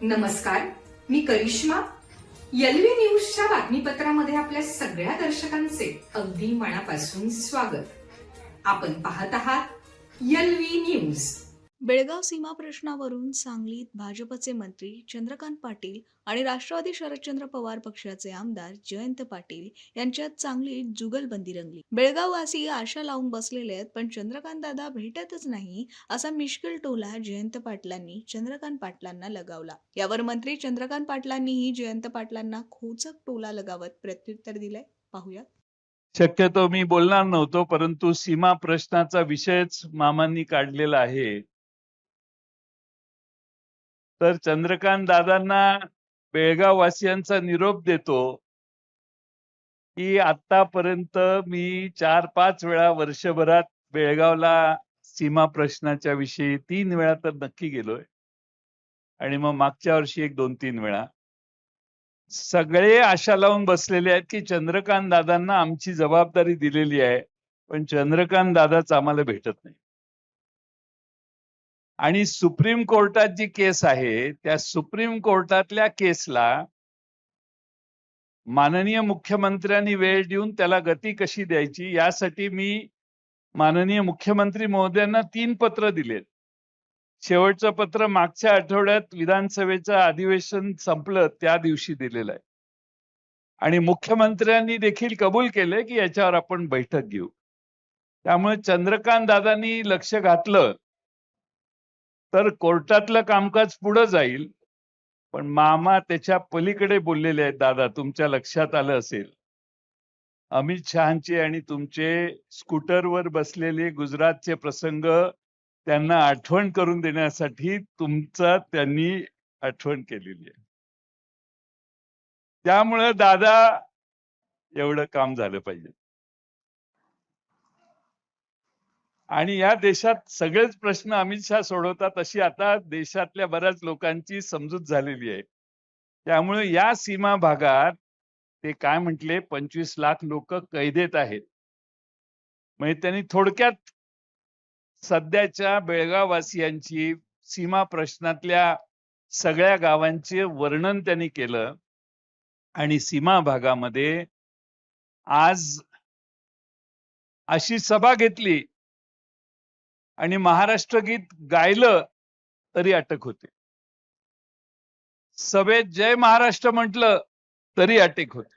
नमस्कार, मी करिश्मा. एलव्ही न्यूजच्या बातमीपत्रामध्ये आपल्या सगळ्या दर्शकांचे अगदी मनापासून स्वागत. आपण पाहत आहात एलव्ही न्यूज. बेळगाव सीमा प्रश्नावरून सांगलीत भाजपचे मंत्री चंद्रकांत पाटील आणि राष्ट्रवादी शरदचंद्र पवार पक्षाचे आमदार जयंत पाटील यांच्यात चांगली जुगलबंदी रंगली. बेळगाववासी आशा लावून बसलेले आहेत, पण चंद्रकांत दादा भेटतच नाही असा मिश्किल टोला जयंत पाटलांनी चंद्रकांत पाटलांना लगावला. यावर मंत्री चंद्रकांत पाटलांनीही जयंत पाटलांना खोचक टोला लगावत प्रत्युत्तर दिलंय. पाहूया. शक्यतो मी बोलणार नव्हतो, परंतु सीमा प्रश्नाचा विषयच मामांनी काढलेला आहे. तर चंद्रकांत दादांना बेळगाव वासियांचा निरोप देतो की आतापर्यंत मी 4-5 वेळा वर्षभरात बेळगावला सीमा प्रश्नाच्या विषयी 3 वेळा तर नक्की गेलोय आणि मग मागच्या वर्षी 1-2-3 वेळा. सगळे आशा लावून बसलेले आहेत की चंद्रकांत दादांना आमची जबाबदारी दिलेली आहे, पण चंद्रकांत दादाच आम्हाला भेटत नाही. आणि सुप्रीम कोर्टात जी केस आहे त्या सुप्रीम कोर्टातल्या केसला माननीय मुख्यमंत्र्यांनी वेळ देऊन त्याला गती कशी द्यायची यासाठी मी माननीय मुख्यमंत्री महोदयांना 3 पत्र दिलेत. शेवटचं पत्र मागच्या आठवड्यात विधानसभेचं अधिवेशन संपलं त्या दिवशी दिलेलं आहे आणि मुख्यमंत्र्यांनी देखील कबूल केले की याच्यावर आपण बैठक घेऊ. त्यामुळे चंद्रकांत दादांनी लक्ष घातलं तर कोर्टातलं कामकाज पुढे जाईल. पण मामा त्याच्या पलीकडे बोललेले आहेत. दादा, तुमच्या लक्षात आलं असेल, अमित शहांचे आणि तुमचे स्कूटरवर बसलेले गुजरातचे प्रसंग त्यांना आठवण करून देण्यासाठी तुमचा त्यांनी आठवण केलेली आहे. त्यामुळे दादा एवढं काम झालं पाहिजे. आणि या देशात सगळेच प्रश्न अमित शहा सोडवतात अशी आता देशातल्या बऱ्याच लोकांची समजूत झालेली आहे. त्यामुळे या सीमा भागात ते काय म्हटले, 25 लाख लोक कैदेत आहेत. म्हणजे त्यांनी थोडक्यात सध्याच्या बेळगाव वासियांची सीमा प्रश्नातल्या सगळ्या गावांचे वर्णन त्यांनी केलं आणि सीमा भागामध्ये आज अशी सभा घेतली आणि महाराष्ट्र गीत गायलं तरी अटक होते. सभेत जय महाराष्ट्र म्हटलं तरी अटक होते.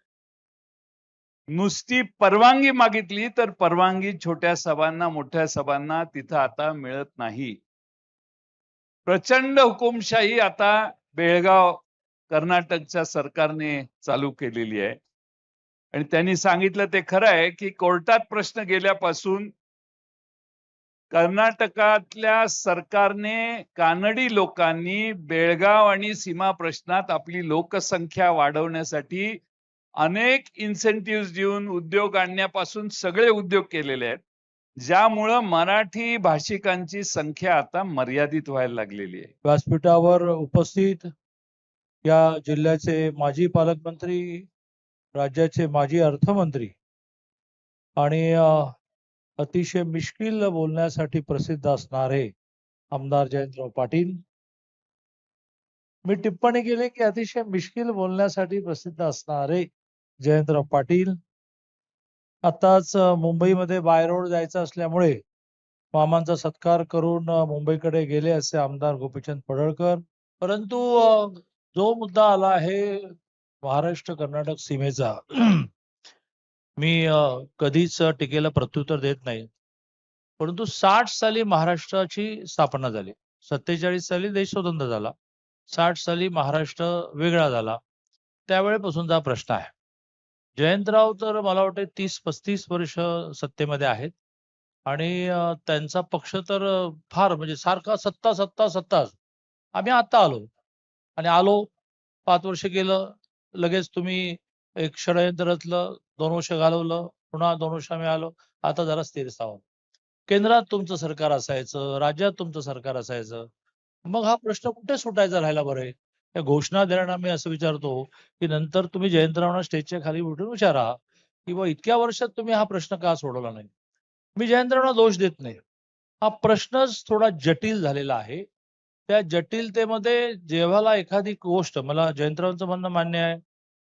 नुसती परवानगी मागितली तर परवानगी छोट्या सभांना मोठ्या सभांना तिथं आता मिळत नाही. प्रचंड हुकुमशाही आता बेळगाव कर्नाटकच्या सरकारने चालू केलेली आहे आणि त्यांनी सांगितलं ते खरं आहे की कोर्टात प्रश्न गेल्यापासून कर्नाटकातल्या सरकारने कानडी लोकांनी बेळगाव आणि सीमा प्रश्नात आपली लोकसंख्या वाढवण्यासाठी अनेक इन्सेंटिव्ह देऊन उद्योग आणण्यापासून सगळे उद्योग केलेले आहेत, ज्यामुळं मराठी भाषिकांची संख्या आता मर्यादित व्हायला लागलेली आहे. व्यासपीठावर उपस्थित या जिल्ह्याचे माजी पालकमंत्री, राज्याचे माजी अर्थमंत्री आणि अतिशय मिश्किल बोलण्यासाठी प्रसिद्ध असणारे आमदार जयंतराव पाटील. मी टिप्पणी केली की अतिशय मिश्किल बोलण्यासाठी प्रसिद्ध असणारे जयंतराव पाटील आताच मुंबईमध्ये बाय रोड जायचं असल्यामुळे मामांचा सत्कार करून मुंबईकडे गेले असे आमदार गोपीचंद पडळकर. परंतु जो मुद्दा आला आहे महाराष्ट्र कर्नाटक सीमेचा, मी कधीच टीकेला प्रत्युत्तर देत नाही. परंतु 60 साली महाराष्ट्राची स्थापना झाली, 47 साली देश स्वतंत्र झाला, 60 साली महाराष्ट्र वेगळा झाला, त्यावेळेपासूनचा प्रश्न आहे. जयंतराव तर मला वाटते 30-35 वर्ष सत्तेमध्ये आहेत आणि त्यांचा पक्ष तर फार म्हणजे सारखा सत्ता सत्ता सत्ताच. आम्ही आता आलो आणि 5 वर्ष गेलं, लगेच तुम्ही एक षडयंत्र रचलं, 2 वर्ष घालवलं, पुन्हा 2 वर्ष आम्ही आलो. आता जरा स्थिर सावध. केंद्रात तुमचं सरकार असायचं, राज्यात तुमचं सरकार असायचं, मग हा प्रश्न कुठे सुटायचा राहिला बरं आहे? या घोषणा देण्याना मी असं विचारतो की नंतर तुम्ही जयंतरावांना स्टेजच्या खाली उठून विचारा की बा इतक्या वर्षात तुम्ही हा प्रश्न का सोडवला नाही. मी जयंतरावांना दोष देत नाही, हा प्रश्नच थोडा जटिल झालेला आहे त्या जटिलतेमध्ये जेव्हा एखादी गोष्ट, मला जयंतरावांचं म्हणणं मान्य आहे,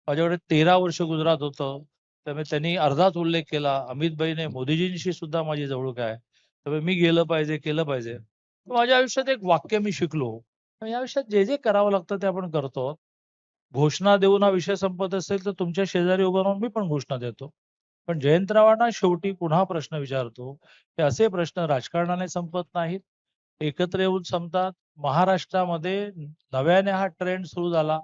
माझ्याकडे 13 वर्ष गुजरात होतं, त्यामुळे त्यांनी अर्धाच उल्लेख केला. अमितभाईने मोदीजींशी सुद्धा माझी जवळीक आहे, त्यामुळे मी गेलं पाहिजे, केलं पाहिजे. माझ्या आयुष्यात एक वाक्य मी शिकलो, या आयुष्यात जे जे करावं लागतं ते आपण करतो. घोषणा देऊन हा विषय संपत असेल तर तुमच्या शेजारी उभं राहून मी पण घोषणा देतो. पण जयंतरावांना शेवटी पुन्हा प्रश्न विचारतो, हे असे प्रश्न राजकारणाने संपत नाहीत, एकत्र येऊन संपतात. महाराष्ट्रामध्ये नव्याने हा ट्रेंड सुरू झाला,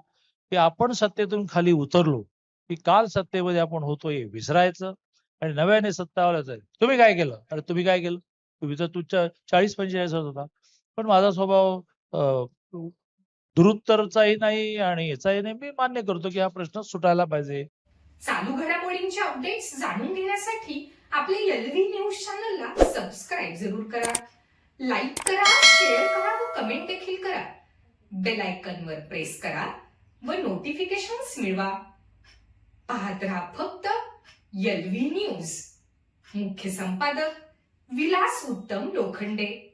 की आपण सत्तेतून खाली उतरलो, की काल सत्तेमध्ये आपण होतो हे विसरायचं आणि नव्याने सत्तावर जायचं. तुम्ही काय केलं? अरे तुम्ही काय केलं? तुम्ही तर तुमच्या 40-45 होता. पण माझा स्वभाव दुरुत्तरचाही नाही आणि याचाही नाही. मी मान्य करतो, की हा प्रश्न सुटायला पाहिजे. चालू घडामोडींच्या अपडेट्स जाणून घेण्यासाठी आपल्या एलव्ही न्यूज चॅनलला सबस्क्राईब जरूर करा, लाईक करा, शेअर करा व कमेंट देखील करा. बेल आयकॉनवर प्रेस करा व नोटिफिकेशन्स मिळवा. पाहत रहा फक्त एलव्ही न्यूज. मुख्य संपादक विलास उत्तम लोखंडे.